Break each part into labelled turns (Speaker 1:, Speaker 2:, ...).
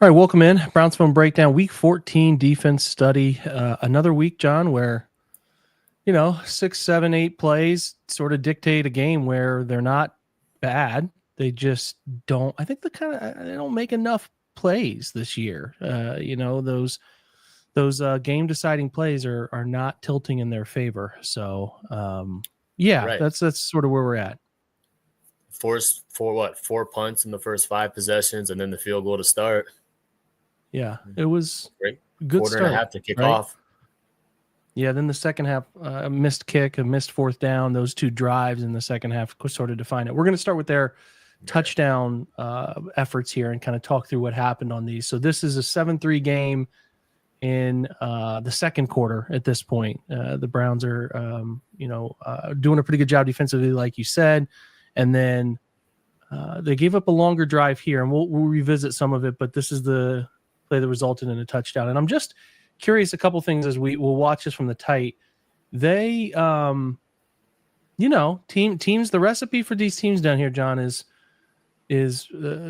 Speaker 1: All right, welcome in. Browns Film Breakdown, Week 14 defense study. Another week, John, where 6, 7, 8 plays sort of dictate a game where they're not bad. They just don't. I think they don't make enough plays this year. Those game deciding plays are not tilting in their favor. So
Speaker 2: Right.
Speaker 1: that's sort of where we're at.
Speaker 2: Forced for what? 4 punts in the first 5 possessions, and then the field goal to start.
Speaker 1: Yeah, it was
Speaker 2: Great.
Speaker 1: Good
Speaker 2: Quarter
Speaker 1: start,
Speaker 2: and a half to kick
Speaker 1: right?
Speaker 2: off.
Speaker 1: Yeah, then the second half, a missed kick, a missed fourth down, those two drives in the second half sort of define it. We're going to start with their touchdown efforts here and kind of talk through what happened on these. So this is a 7-3 game in the second quarter at this point. The Browns are, doing a pretty good job defensively, like you said. And then they gave up a longer drive here, and we'll revisit some of it, but this is the play that resulted in a touchdown. And I'm just curious, a couple things as we'll watch this from the tight. They, teams. The recipe for these teams down here, John, is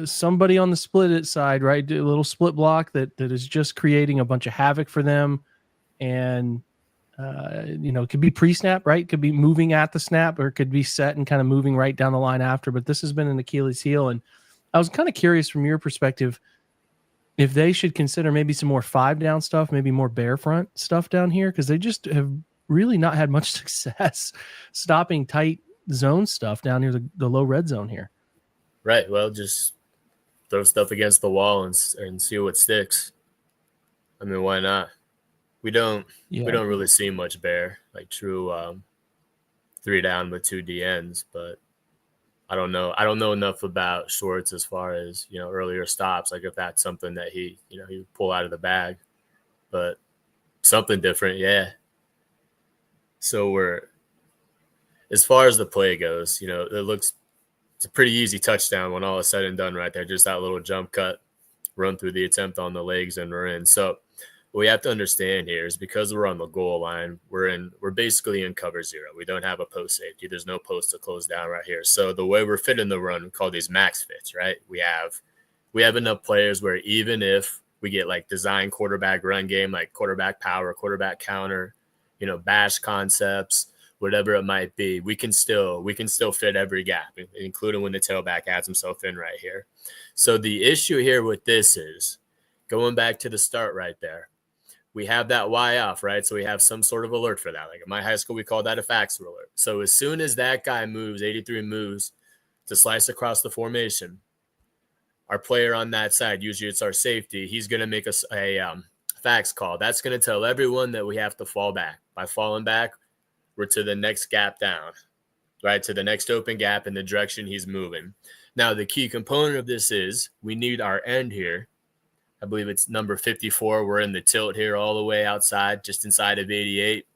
Speaker 1: somebody on the split it side, right? A little split block that is just creating a bunch of havoc for them, and it could be pre-snap, right? It could be moving at the snap, or it could be set and kind of moving right down the line after. But this has been an Achilles heel, and I was kind of curious from your perspective if they should consider maybe some more 5-down stuff, maybe more bear front stuff down here, because they just have really not had much success stopping tight zone stuff down near the low red zone here.
Speaker 2: Right. Well, just throw stuff against the wall and see what sticks. I mean, why not? We don't really see much bear, like true 3 down with 2 DNs, but I don't know enough about Schwartz as far as, earlier stops, like if that's something that he would pull out of the bag, but something different. Yeah. So as far as the play goes, it's a pretty easy touchdown when all is said and done right there. Just that little jump cut, run through the attempt on the legs, and we're in. So what we have to understand here is because we're on the goal line, we're basically in cover 0. We don't have a post safety. There's no post to close down right here. So the way we're fitting the run, we call these max fits, right? We have enough players where even if we get like design quarterback run game, like quarterback power, quarterback counter, bash concepts, whatever it might be, we can still fit every gap, including when the tailback adds himself in right here. So the issue here with this is going back to the start right there. We have that Y off, right? So we have some sort of alert for that. Like in my high school, we call that a fax alert. So as soon as that guy moves, 83 moves to slice across the formation, our player on that side, usually it's our safety, he's going to make a fax call. That's going to tell everyone that we have to fall back. By falling back, we're to the next gap down, right? To the next open gap in the direction he's moving. Now, the key component of this is we need our end here. I believe it's number 54. We're in the tilt here all the way outside, just inside of 88.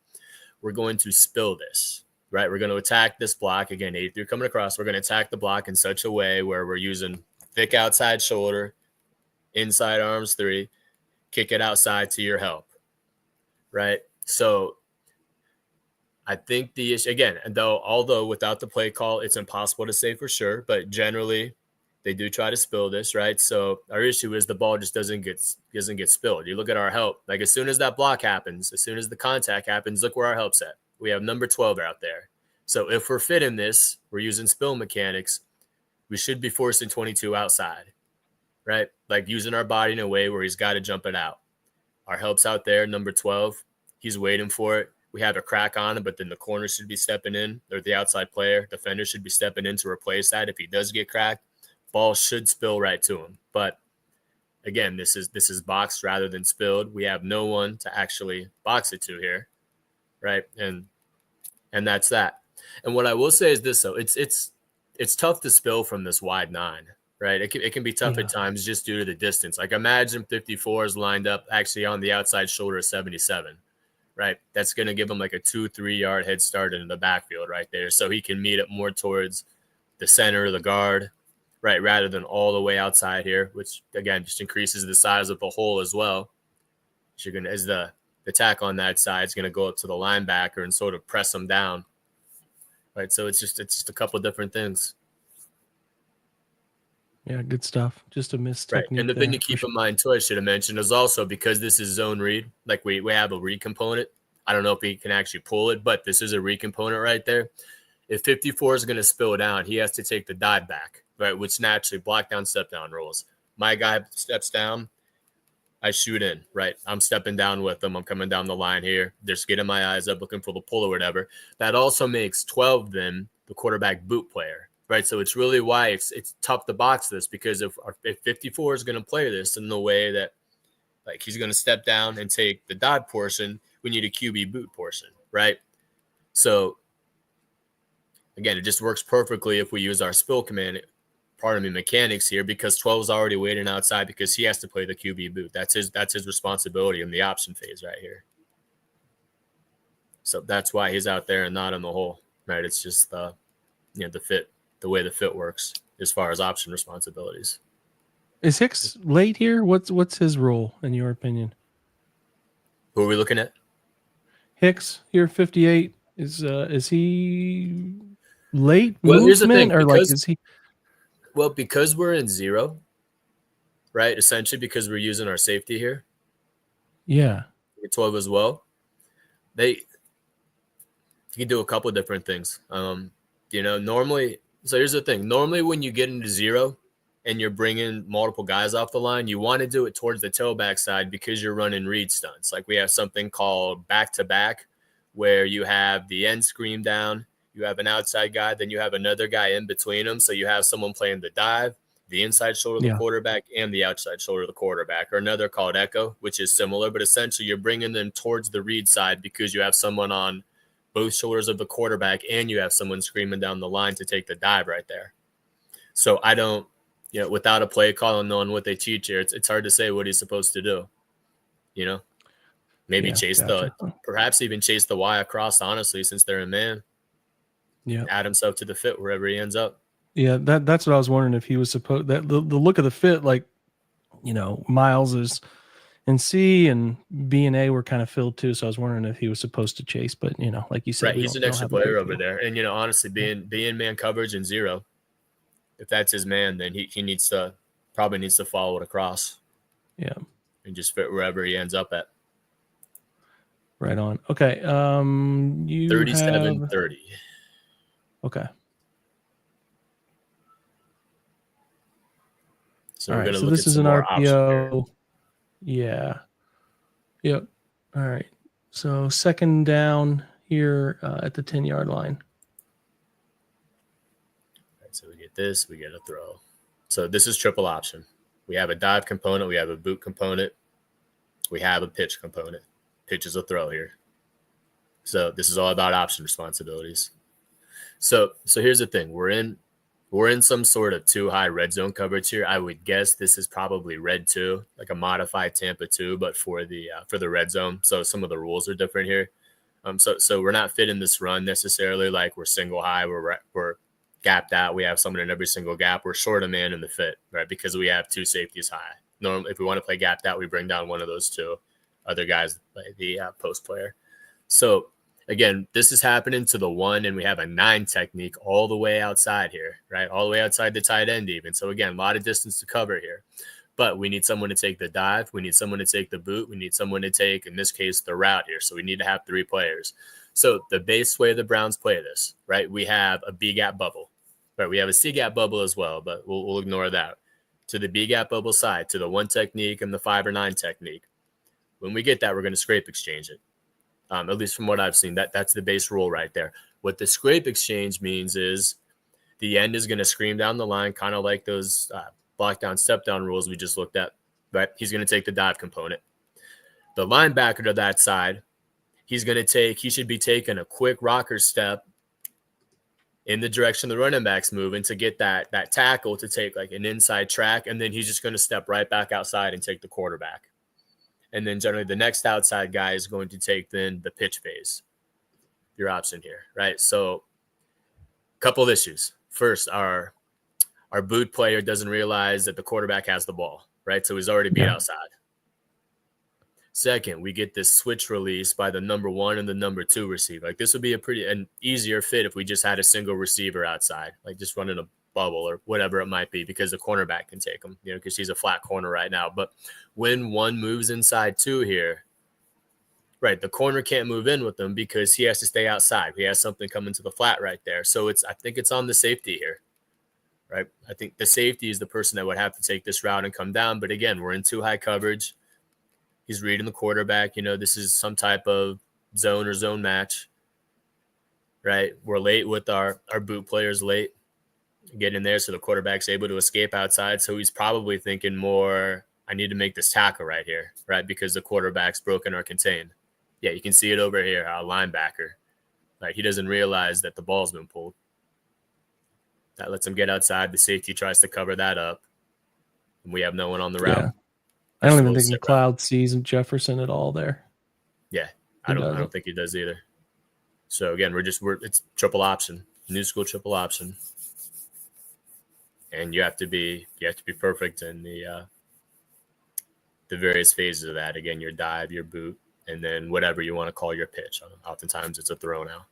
Speaker 2: We're going to spill this, right? We're going to attack this block. Again, 83 coming across. We're going to attack the block in such a way where we're using thick outside shoulder, inside arms 3, kick it outside to your help, right? So I think the issue, again, although without the play call, it's impossible to say for sure, but generally they do try to spill this, right? So our issue is the ball just doesn't get spilled. You look at our help, like as soon as that block happens, as soon as the contact happens, look where our help's at. We have number 12 out there. So if we're fitting this, we're using spill mechanics, we should be forcing 22 outside, right? Like using our body in a way where he's got to jump it out. Our help's out there, number 12. He's waiting for it. We have a crack on it, but then the corner should be stepping in, or the outside player, defender should be stepping in to replace that. If he does get cracked, ball should spill right to him. But again, this is boxed rather than spilled. We have no one to actually box it to here, right? And that's that. And what I will say is this, though, it's tough to spill from this wide 9, right? It can be tough at times just due to the distance. Like imagine 54 is lined up actually on the outside shoulder of 77, right? That's going to give him like a 2-3 yard head start into the backfield right there. So he can meet it more towards the center, the guard, right, rather than all the way outside here, which again just increases the size of the hole as well. As the tack on that side is going to go up to the linebacker and sort of press him down, right? So it's just a couple of different things.
Speaker 1: Yeah, good stuff. Just a missed
Speaker 2: Right.
Speaker 1: technique
Speaker 2: And the
Speaker 1: there.
Speaker 2: thing to keep in mind too, I should have mentioned, is also because this is zone read, like we have a read component. I don't know if he can actually pull it, but this is a read component right there. If 54 is going to spill down, he has to take the dive back, right? Which naturally block down, step down rules. My guy steps down, I shoot in, right? I'm stepping down with them. I'm coming down the line here. Just getting my eyes up, looking for the pull or whatever. That also makes 12 then the quarterback boot player, right? So it's really why it's tough to box this, because if 54 is going to play this in the way that, like, he's going to step down and take the dive portion, we need a QB boot portion, right? So again, it just works perfectly if we use our spill command, mechanics here, because 12 is already waiting outside because he has to play the QB boot. That's his responsibility in the option phase right here. So that's why he's out there and not in the hole, right? It's just the fit, the way the fit works as far as option responsibilities.
Speaker 1: Is Hicks late here? What's his role in your opinion?
Speaker 2: Who are we looking at?
Speaker 1: Hicks here, 58. Is he late
Speaker 2: Well, here's the thing,
Speaker 1: movement, or like is he?
Speaker 2: Well, because we're in zero, right? Essentially, because we're using our safety here.
Speaker 1: Yeah.
Speaker 2: 12 as well. You can do a couple of different things. Normally, so here's the thing. Normally, when you get into zero and you're bringing multiple guys off the line, you want to do it towards the tailback side because you're running read stunts. Like we have something called back-to-back, where you have the end screen down, you have an outside guy, then you have another guy in between them. So you have someone playing the dive, the inside shoulder of the quarterback, and the outside shoulder of the quarterback, or another called echo, which is similar, but essentially you're bringing them towards the read side because you have someone on both shoulders of the quarterback and you have someone screaming down the line to take the dive right there. So I don't, without a play call and knowing what they teach here, it's hard to say what he's supposed to do, Maybe perhaps even chase the Y across, honestly, since they're in man.
Speaker 1: Yeah.
Speaker 2: Add himself to the fit wherever he ends up.
Speaker 1: Yeah, that's what I was wondering, if he was supposed, that the look of the fit, like, Miles is in C and B and A were kind of filled too. So I was wondering if he was supposed to chase, but like you said,
Speaker 2: right, he's an extra player over there. And honestly, being man coverage and zero, if that's his man, then he probably needs to follow it across.
Speaker 1: Yeah.
Speaker 2: And just fit wherever he ends up at.
Speaker 1: Right on. Okay. You
Speaker 2: 37-30.
Speaker 1: Okay.
Speaker 2: So
Speaker 1: all
Speaker 2: we're
Speaker 1: right.
Speaker 2: going to
Speaker 1: So
Speaker 2: look
Speaker 1: this
Speaker 2: at
Speaker 1: is
Speaker 2: some
Speaker 1: an
Speaker 2: more
Speaker 1: RPO. Yeah. Yep. All right. So second down here at the 10-yard line.
Speaker 2: All right, so we get this, we get a throw. So this is triple option. We have a dive component, we have a boot component, we have a pitch component. Pitch is a throw here. So this is all about option responsibilities. So here's the thing. We're in some sort of too high red zone coverage here. I would guess this is probably red 2, like a modified Tampa 2, but for the red zone. So some of the rules are different here. So we're not fitting this run necessarily like we're single high, we're gapped out. We have someone in every single gap. We're short a man in the fit, right? Because we have 2 safeties high. Normally, if we want to play gapped out, we bring down one of those 2 other guys, like the post player. So again, this is happening to the 1, and we have a 9 technique all the way outside here, right? All the way outside the tight end even. So again, a lot of distance to cover here. But we need someone to take the dive. We need someone to take the boot. We need someone to take, in this case, the route here. So we need to have 3 players. So the base way the Browns play this, right? We have a B-gap bubble, right? We have a C-gap bubble as well, but we'll ignore that. To the B-gap bubble side, to the 1 technique and the 5 or 9 technique. When we get that, we're going to scrape exchange it. At least from what I've seen, that's the base rule right there. What the scrape exchange means is the end is going to scream down the line, kind of like those block down, step down rules we just looked at, right? He's going to take the dive component. The linebacker to that side, he should be taking a quick rocker step in the direction the running back's moving to get that tackle to take like an inside track, and then he's just going to step right back outside and take the quarterback. And then generally the next outside guy is going to take then the pitch phase, your option here, right? So a couple of issues. First, our boot player doesn't realize that the quarterback has the ball, right? So he's already beat outside. Second, we get this switch release by the number 1 and the number 2 receiver. Like this would be an easier fit if we just had a single receiver outside, like just running a bubble or whatever it might be, because the cornerback can take him, because he's a flat corner right now. But when one moves inside two here, right, the corner can't move in with him because he has to stay outside. He has something coming to the flat right there. So I think it's on the safety here, right? I think the safety is the person that would have to take this route and come down. But again, we're in too high coverage. He's reading the quarterback. This is some type of zone or zone match, right? We're late with our boot players late getting in there, so the quarterback's able to escape outside. So he's probably thinking more, I need to make this tackle right here, right? Because the quarterback's broken or contained. Yeah, you can see it over here, our linebacker. Like, he doesn't realize that the ball's been pulled. That lets him get outside. The safety tries to cover that up, and we have no one on the route.
Speaker 1: Yeah. I don't even think McLeod sees Jefferson at all there.
Speaker 2: Yeah, I don't think he does either. So again, it's triple option, new school triple option, and you have to be perfect in the various phases of that. Again, your dive, your boot, and then whatever you want to call your pitch. Oftentimes, it's a throw now.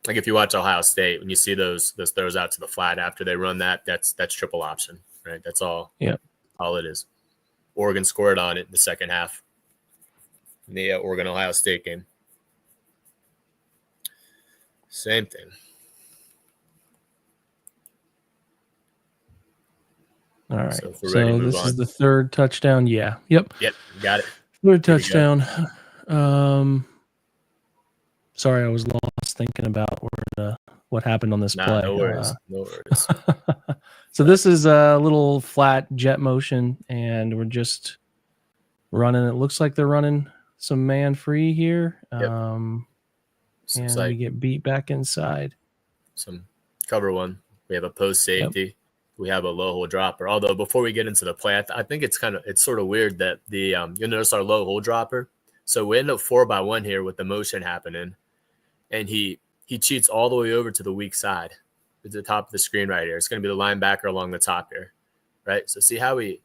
Speaker 2: Like if you watch Ohio State, when you see those throws out to the flat after they run that's triple option, right? That's all.
Speaker 1: Yeah,
Speaker 2: all it is. Oregon scored on it in the second half in the Oregon-Ohio State game. Same thing.
Speaker 1: All right. So this is the third touchdown. Yeah. Yep.
Speaker 2: Got it.
Speaker 1: Third touchdown. Sorry, I was lost thinking about what happened on this play.
Speaker 2: No worries. No worries.
Speaker 1: So this is a little flat jet motion, and we're just running. It looks like they're running some man free here.
Speaker 2: Yep.
Speaker 1: And we get beat back inside. Some
Speaker 2: cover one. We have a post safety. Yep. We have a low hole dropper. Although before we get into the play, I think it's sort of weird that you'll notice our low hole dropper. So we end up 4x1 here with the motion happening, and he cheats all the way over to the weak side. At the top of the screen right here. It's going to be the linebacker along the top here, right? So see how he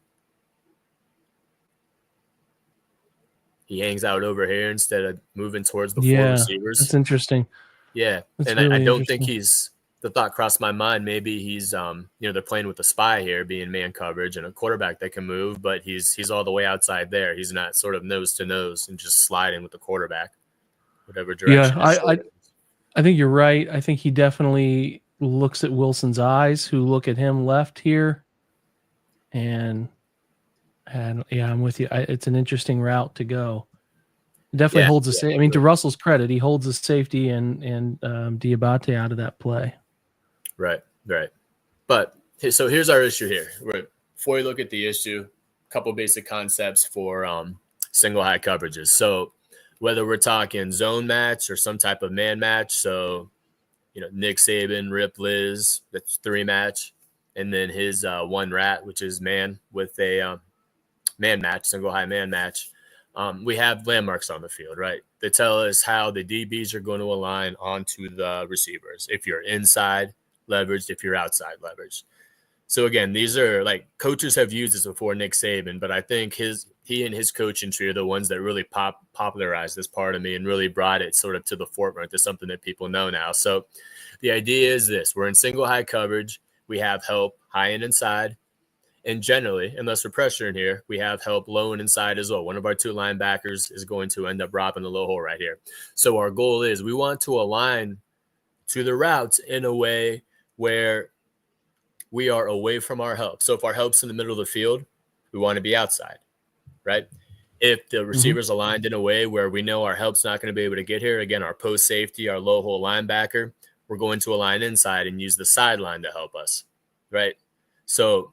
Speaker 2: hangs out over here instead of moving towards the four receivers.
Speaker 1: That's interesting.
Speaker 2: Yeah,
Speaker 1: that's
Speaker 2: and
Speaker 1: really
Speaker 2: I don't think the thought crossed my mind. Maybe he's they're playing with a spy here, being man coverage and a quarterback that can move, but he's all the way outside there. He's not sort of nose to nose and just sliding with the quarterback, whatever direction.
Speaker 1: Yeah, I think you're right. I think he definitely looks at Wilson's eyes, who look at him left here, and yeah, I'm with you. It's an interesting route to go. It definitely holds a I mean, to Russell's credit, he holds the safety and Diabate out of that play.
Speaker 2: Right. But so here's our issue here. Before we look at the issue, a couple basic concepts for single high coverages. So whether we're talking zone match or some type of man match, so Nick Saban, Rip Liz, that's 3 match, and then his 1 rat, which is man with a man match, single high man match. We have landmarks on the field, right? That tell us how the DBs are going to align onto the receivers. If you're inside leveraged, if you're outside leveraged. So again, these are like coaches have used this before, Nick Saban, but I think he and his coaching tree are the ones that really popularized this part of me and really brought it sort of to the forefront to something that people know now. So the idea is this: we're in single high coverage. We have help high and inside. And generally, unless we're pressuring here, we have help low and inside as well. One of our 2 linebackers is going to end up robbing the low hole right here. So our goal is we want to align to the routes in a way where we are away from our help. So if our help's in the middle of the field, we want to be outside, right? If the receiver's aligned in a way where we know our help's not going to be able to get here, again, our post safety, our low hole linebacker, we're going to align inside and use the sideline to help us, right? So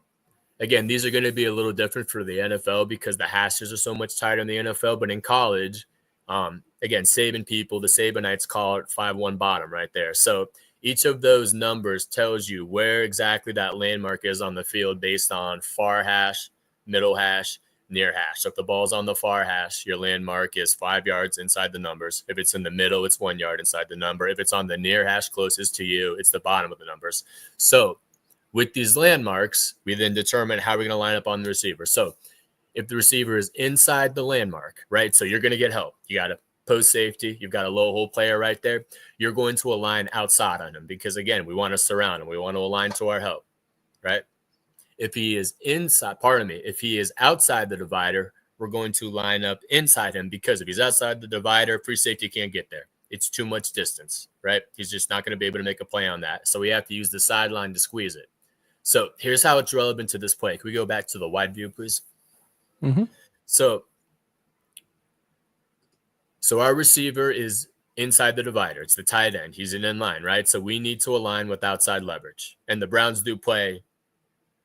Speaker 2: again, these are going to be a little different for the NFL because the hashes are so much tighter in the NFL. But in college, again, Saban people, the Sabanites call it 5-1 bottom right there. So each of those numbers tells you where exactly that landmark is on the field based on far hash, middle hash, near hash. So if the ball's on the far hash, your landmark is 5 yards inside the numbers. If it's in the middle, it's 1 yard inside the number. If it's on the near hash closest to you, it's the bottom of the numbers. So with these landmarks, we then determine how we're going to line up on the receiver. So if the receiver is inside the landmark, right? So you're going to get help. You got a post safety. You've got a low hole player right there. You're going to align outside on him because, again, we want to surround him. We want to align to our help. right? If he is if he is outside the divider, we're going to line up inside him, because if he's outside the divider, free safety can't get there. It's too much distance, right? He's just not going to be able to make a play on that. So we have to use the sideline to squeeze it. So here's how it's relevant to this play. Can we go back to the wide view, please?
Speaker 1: Mm-hmm.
Speaker 2: So our receiver is inside the divider. It's the tight end. He's in line, right? So we need to align with outside leverage. And the Browns do play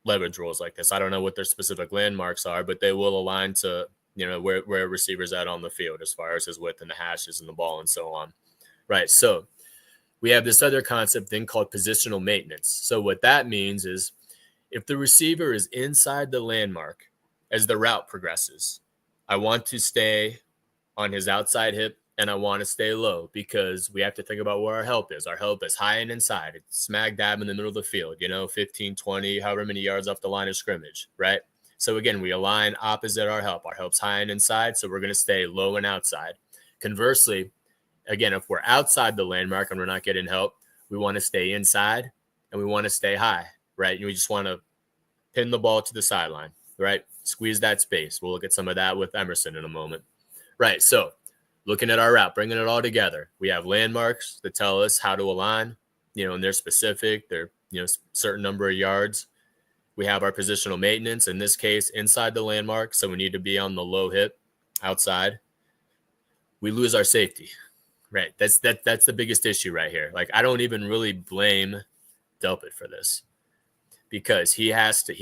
Speaker 2: leverage rules like this. I don't know what their specific landmarks are, but they will align to, where a receiver's at on the field as far as his width and the hashes and the ball and so on. Right. So we have this other concept thing called positional maintenance. So what that means is if the receiver is inside the landmark as the route progresses, I want to stay on his outside hip and I want to stay low, because we have to think about where our help is. Our help is high and inside. It's smack dab in the middle of the field, 15, 20, however many yards off the line of scrimmage, right? So again, we align opposite our help. Our help's high and inside, so we're going to stay low and outside. Conversely, again, if we're outside the landmark and we're not getting help, we want to stay inside and we want to stay high, right? And we just want to pin the ball to the sideline, right? Squeeze that space. We'll look at some of that with Emerson in a moment. Right, so looking at our route, bringing it all together, we have landmarks that tell us how to align, and they're specific. They're, certain number of yards. We have our positional maintenance, in this case, inside the landmark, so we need to be on the low hip outside. We lose our safety, right? That's the biggest issue right here. Like, I don't even really blame Delpit for this, because he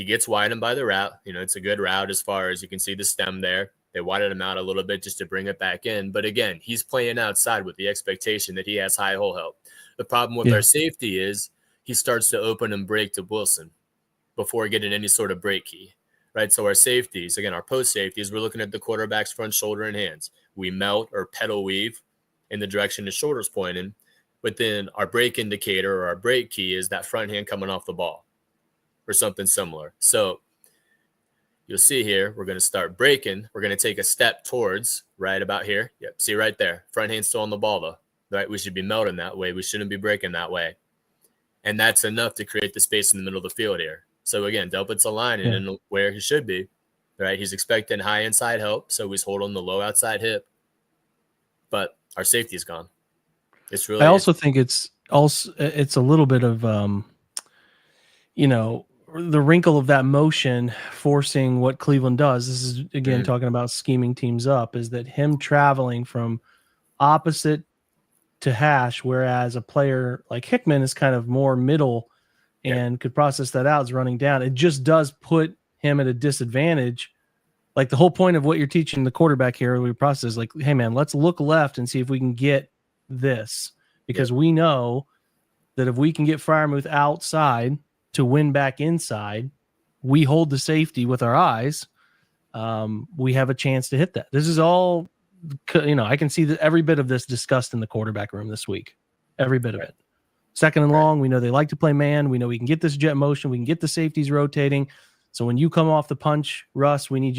Speaker 2: gets widened by the route. It's a good route as far as you can see the stem there. They widened him out a little bit just to bring it back in. But again, he's playing outside with the expectation that he has high hole help. The problem with our safety is he starts to open and break to Wilson before getting any sort of break key, right? So our safeties, again, our post safeties, we're looking at the quarterback's front shoulder and hands. We melt or pedal weave in the direction the shoulder's pointing. But then our break indicator or our break key is that front hand coming off the ball or something similar. So you'll see here, we're going to start breaking. We're going to take a step towards right about here. Yep, see right there. Front hand still on the ball, though. Right? We should be melting that way. We shouldn't be breaking that way. And that's enough to create the space in the middle of the field here. So, again, Delpit's aligning in where he should be. Right? He's expecting high inside help, so he's holding the low outside hip. But our safety's gone. It's really.
Speaker 1: I also think it's a little bit of, the wrinkle of that motion forcing what Cleveland does. This is again talking about scheming teams up, is that him traveling from opposite to hash, whereas a player like Hickman is kind of more middle and could process that out as running down. It just does put him at a disadvantage. Like the whole point of what you're teaching the quarterback here, we process like, hey man, let's look left and see if we can get this, because we know that if we can get Freiermuth outside to win back inside, we hold the safety with our eyes. We have a chance to hit that. This is all, I can see that every bit of this discussed in the quarterback room this week. Every bit of it. Second and long, we know they like to play man. We know we can get this jet motion. We can get the safeties rotating. So when you come off the punch, Russ, we need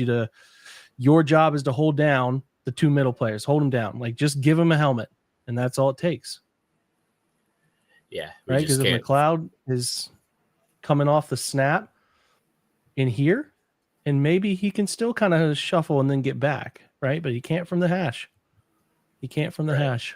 Speaker 1: your job is to hold down the two middle players. Hold them down. Like, just give them a helmet, and that's all it takes.
Speaker 2: Yeah.
Speaker 1: Right? Because if McLeod is coming off the snap in here, and maybe he can still kind of shuffle and then get back, right? But he can't from the hash. He can't from the hash.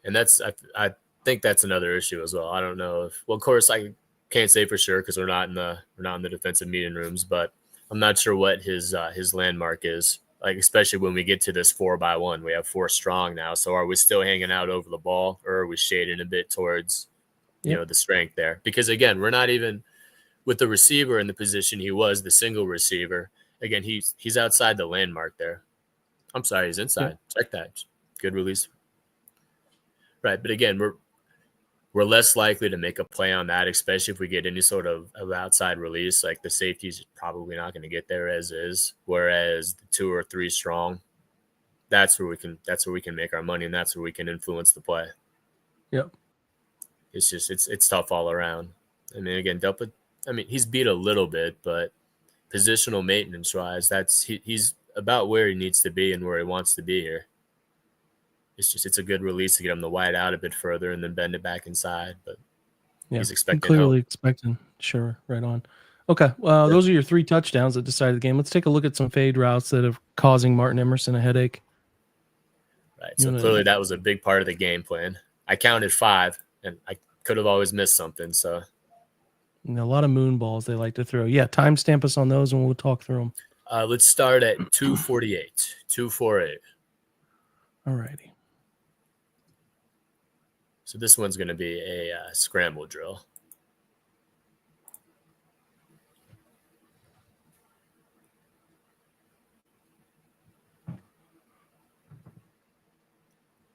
Speaker 2: And that's, I think that's another issue as well. I don't know if, well, of course I can't say for sure because we're not in the defensive meeting rooms, but I'm not sure what his landmark is. Like, especially when we get to this 4x1, we have 4 strong now. So are we still hanging out over the ball, or are we shading a bit towards, the strength there? Because again, we're not even with the receiver in the position he was, the single receiver. Again, he's outside the landmark there. I'm sorry, he's inside. Check that. Good release. Right, but again, we're less likely to make a play on that, especially if we get any sort of outside release. Like, the safety's probably not going to get there as is. Whereas the 2 or 3 strong, that's where we can make our money, and that's where we can influence the play.
Speaker 1: Yep.
Speaker 2: It's just it's tough all around. I mean, again, Delpit, he's beat a little bit, but positional maintenance wise, he's about where he needs to be and where he wants to be here. It's a good release to get him to wide out a bit further and then bend it back inside. But he's expecting
Speaker 1: clearly
Speaker 2: help.
Speaker 1: Expecting. Sure, right on. Okay. Well, those are your 3 touchdowns that decided the game. Let's take a look at some fade routes that are causing Martin Emerson a headache.
Speaker 2: Right. So clearly that was a big part of the game plan. I counted 5, and I could have always missed something. So
Speaker 1: a lot of moon balls they like to throw. Yeah, timestamp us on those, and we'll talk through them.
Speaker 2: Let's start at 248. 248.
Speaker 1: All righty.
Speaker 2: So this one's going to be a scramble drill.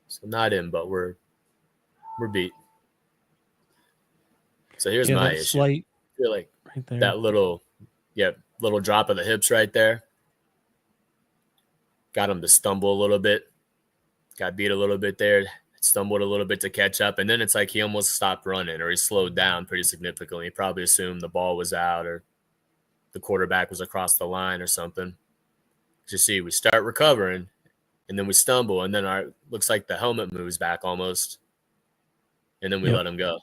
Speaker 2: So not in, but we're beat. So here's my issue.
Speaker 1: Slight,
Speaker 2: I feel like
Speaker 1: right there.
Speaker 2: that little drop of the hips right there got him to stumble a little bit. Got beat a little bit there. Stumbled a little bit to catch up, and then it's like he almost stopped running, or he slowed down pretty significantly. He probably assumed the ball was out or the quarterback was across the line or something. You see, we start recovering, and then we stumble, and then looks like the helmet moves back almost, and then we let him go.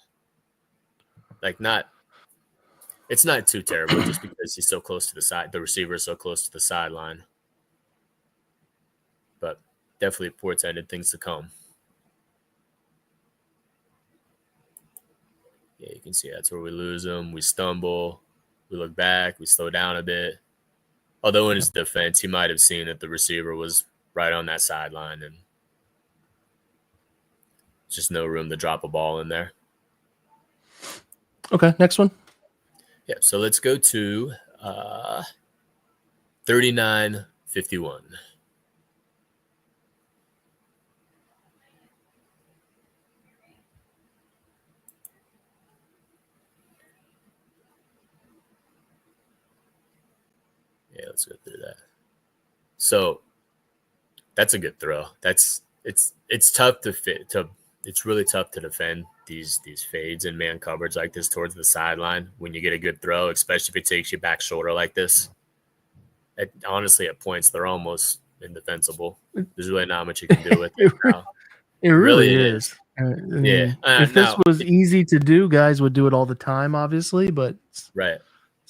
Speaker 2: It's not too terrible just because he's so close to the side. The receiver is so close to the sideline, but definitely portended things to come. Yeah, you can see that's where we lose him. We stumble. We look back. We slow down a bit. Although in his defense, he might have seen that the receiver was right on that sideline and just no room to drop a ball in there.
Speaker 1: Okay, next one.
Speaker 2: Yeah, so let's go to 39-51. Yeah, let's go through that. So that's a good throw. It's tough to fit. It's really tough to defend these fades in man coverage like this towards the sideline when you get a good throw, especially if it takes you back shoulder like this. Honestly, at points they're almost indefensible. There's really not much you can do with it now.
Speaker 1: It really is. If this was easy to do, guys would do it all the time, obviously, but it's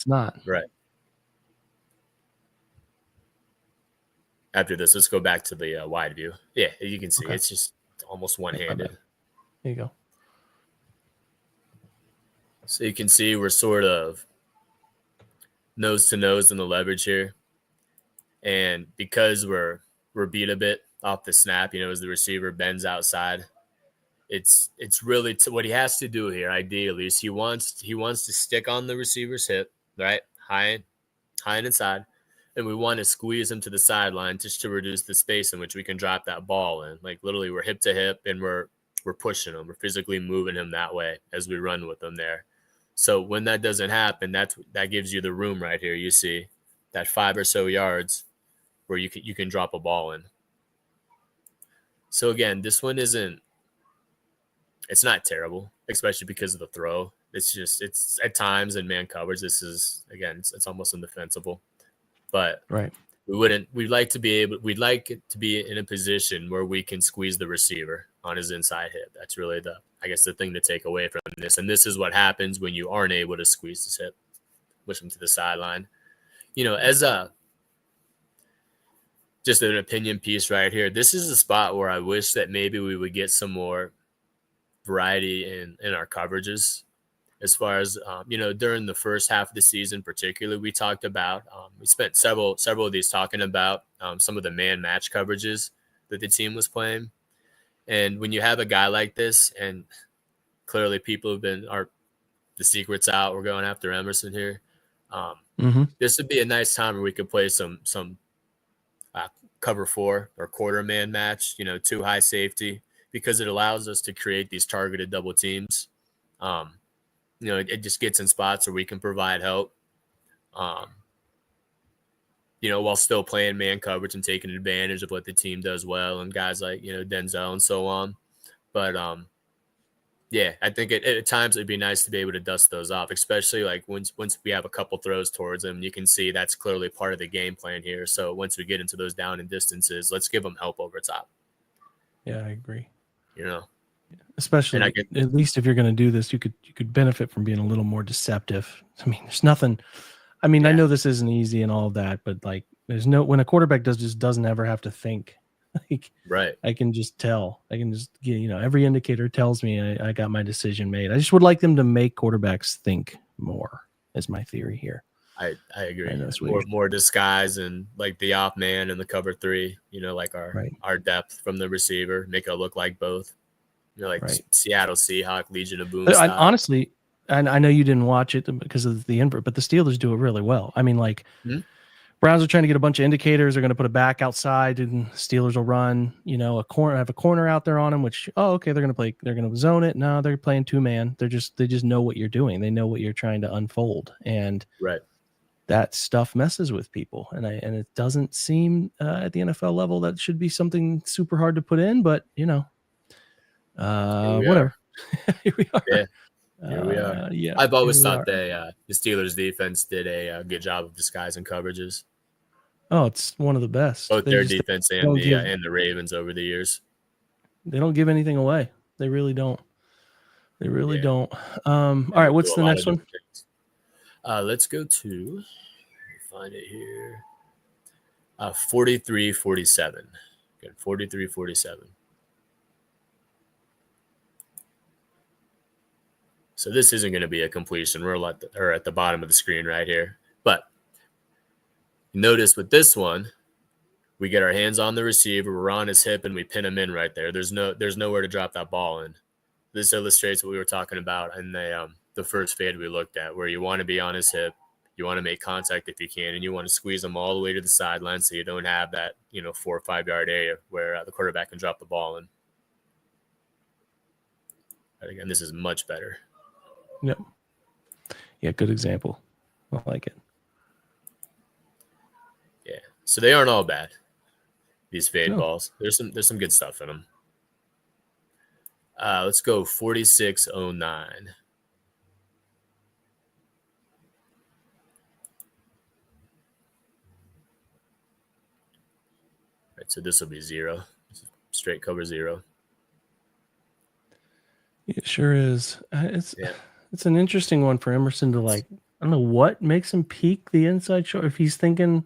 Speaker 1: not.
Speaker 2: Right. After this, let's go back to the wide view. Yeah, you can see it's just almost one-handed.
Speaker 1: There you go.
Speaker 2: So you can see we're sort of nose to nose in the leverage here. And because we're beat a bit off the snap, as the receiver bends outside, it's really what he has to do here. Ideally, is he wants to stick on the receiver's hip, right, high and inside, and we want to squeeze him to the sideline just to reduce the space in which we can drop that ball in. Like literally, we're hip to hip, and we're pushing him. We're physically moving him that way as we run with him there. So when that doesn't happen, that gives you the room right here. You see that 5 or so yards where you can drop a ball in. So again, this one it's not terrible, especially because of the throw. It's at times in man coverage. This is, again, it's almost indefensible, but we'd like it to be in a position where we can squeeze the receiver on his inside hip. That's really the thing to take away from this. And this is what happens when you aren't able to squeeze his hip, push him to the sideline. As just an opinion piece right here, this is a spot where I wish that maybe we would get some more variety in our coverages. As far as, during the first half of the season, particularly, we talked about, we spent several of these talking about some of the man match coverages that the team was playing. And when you have a guy like this, and clearly people the secret's out, we're going after Emerson here. This would be a nice time where we could play some cover 4 or quarter man match, 2 high safety, because it allows us to create these targeted double teams. It just gets in spots where we can provide help, while still playing man coverage and taking advantage of what the team does well and guys like, Denzel and so on. But, I think at times it'd be nice to be able to dust those off, especially like once we have a couple throws towards them. You can see that's clearly part of the game plan here. So once we get into those down and distances, let's give them help over top.
Speaker 1: Yeah, I agree. Especially, at least if you're going to do this, you could benefit from being a little more deceptive. I mean, there's nothing. I mean, I know this isn't easy and all of that, but like, when a quarterback doesn't ever have to think. Like,
Speaker 2: right.
Speaker 1: I can just tell. I can just get, every indicator tells me I got my decision made. I just would like them to make quarterbacks think more. Is my theory here.
Speaker 2: I agree. More disguise and like the op man and the cover 3. Like our depth from the receiver, make it look like both. Seattle Seahawk, Legion of Boom.
Speaker 1: Honestly, and I know you didn't watch it because of the invert, but the Steelers do it really well. I mean, like. Browns are trying to get a bunch of indicators. They're going to put it back outside, and Steelers will run, a corner, have a corner out there on them, which, okay, they're going to zone it. No, they're playing 2-man. They just know what you're doing. They know what you're trying to unfold. And that stuff messes with people. And it doesn't seem at the NFL level that should be something super hard to put in, but whatever. Here we are.
Speaker 2: Yeah. Here we are. I've always thought the Steelers defense did a good job of disguising coverages.
Speaker 1: Oh, it's one of the best.
Speaker 2: Both their defense and the Ravens over the years.
Speaker 1: They don't give anything away. They really don't. They really don't. All right, what's the next one?
Speaker 2: Let's go to find it here. 43-47. Good, 43-47. So this isn't going to be a completion. We're at the bottom of the screen right here. But notice with this one, we get our hands on the receiver, we're on his hip, and we pin him in right there. There's nowhere to drop that ball in. This illustrates what we were talking about in the first fade we looked at, where you want to be on his hip, you want to make contact if you can, and you want to squeeze him all the way to the sideline so you don't have that 4 or 5 yard area where the quarterback can drop the ball in. But again, this is much better.
Speaker 1: Yep. Yeah, good example. I like it.
Speaker 2: Yeah. So they aren't all bad. These fade balls. There's some good stuff in them. Let's go 46-09. Right, so this will be 0. Straight cover 0.
Speaker 1: It sure is. It's an interesting one for Emerson to I don't know what makes him peek the inside shoulder. If he's thinking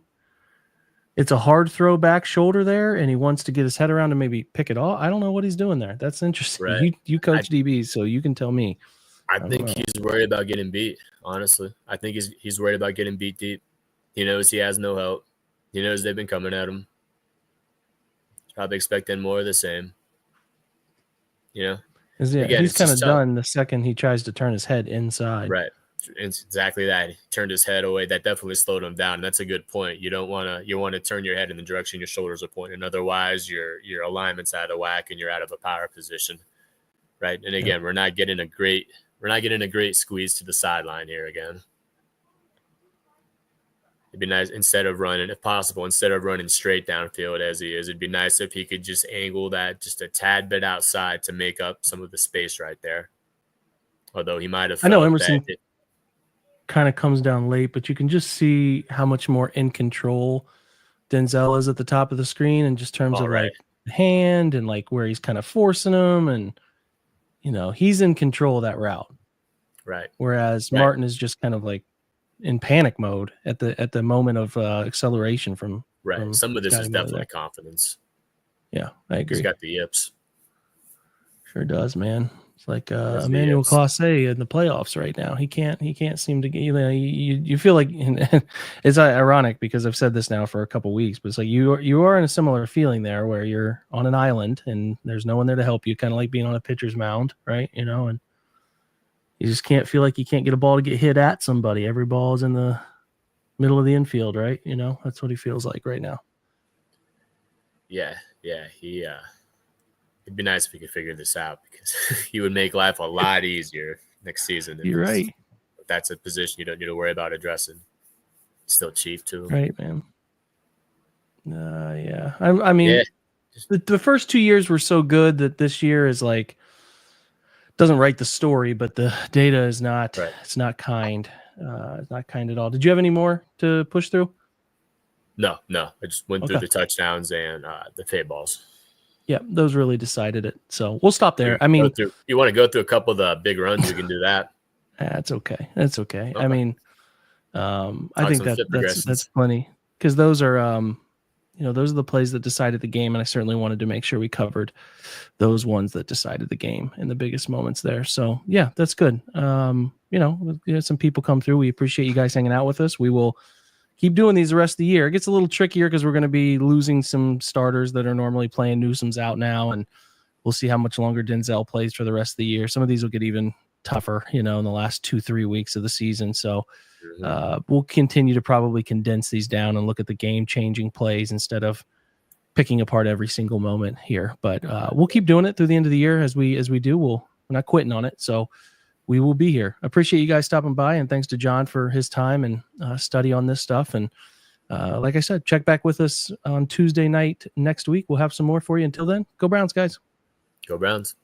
Speaker 1: it's a hard throw back shoulder there and he wants to get his head around and maybe pick it off. I don't know what he's doing there. That's interesting.
Speaker 2: Right.
Speaker 1: You coach DBs, so you can tell me.
Speaker 2: I think he's worried about getting beat, honestly. I think he's worried about getting beat deep. He knows he has no help. He knows they've been coming at him. He's probably expecting more of the same. Again,
Speaker 1: he's kind of done the second he tries to turn his head inside.
Speaker 2: Right. It's exactly that. He turned his head away. That definitely slowed him down. And that's a good point. You want to turn your head in the direction your shoulders are pointing. Otherwise, your alignment's out of whack and you're out of a power position. Right. And again, we're not getting a great squeeze to the sideline here again. It'd be nice instead of running straight downfield as he is. It'd be nice if he could just angle that just a tad bit outside to make up some of the space right there. Although he might have.
Speaker 1: I know Emerson kind of comes down late, but you can just see how much more in control Denzel is at the top of the screen in just terms of like hand and like where he's kind of forcing him, and he's in control of that route.
Speaker 2: Right.
Speaker 1: Whereas Martin is just kind of like in panic mode at the moment of acceleration from
Speaker 2: some of this is definitely confidence.
Speaker 1: Yeah, I agree.
Speaker 2: He's got the yips.
Speaker 1: Sure does, man. It's like Emmanuel Classe in the playoffs right now. He can't seem to get you feel like it's ironic because I've said this now for a couple weeks, but it's like you are in a similar feeling there where you're on an island and there's no one there to help you, kind of like being on a pitcher's mound, right? And you just can't feel like you can't get a ball to get hit at somebody. Every ball is in the middle of the infield, right? That's what he feels like right now.
Speaker 2: Yeah. It'd be nice if he could figure this out because he would make life a lot easier next season.
Speaker 1: You're right.
Speaker 2: That's a position you don't need to worry about addressing. Still chief too.
Speaker 1: Right, man. Yeah. I mean, the first 2 years were so good that this year is like, doesn't write the story, but the data is not, it's not kind. It's not kind at all. Did you have any more to push through?
Speaker 2: No. I just went through the touchdowns and the fade balls.
Speaker 1: Yeah, those really decided it. So we'll stop there. I mean,
Speaker 2: you want to go through a couple of the big runs, we can do that.
Speaker 1: That's okay. That's okay.
Speaker 2: Okay.
Speaker 1: I mean, I think that's plenty, because those are those are the plays that decided the game, and I certainly wanted to make sure we covered those ones that decided the game in the biggest moments there. So yeah, that's good. We had some people come through. We appreciate you guys hanging out with us. We will keep doing these the rest of the year. It gets a little trickier because we're going to be losing some starters that are normally playing. Newsom's out now, and we'll see how much longer Denzel plays for the rest of the year. Some of these will get even tougher, in the last 2-3 weeks of the season. So we'll continue to probably condense these down and look at the game-changing plays instead of picking apart every single moment here. But we'll keep doing it through the end of the year as we do. We're not quitting on it. So we will be here. Appreciate you guys stopping by, and thanks to Jon for his time and study on this stuff. And like I said, check back with us on Tuesday night next week. We'll have some more for you. Until then, go Browns, guys.
Speaker 2: Go Browns.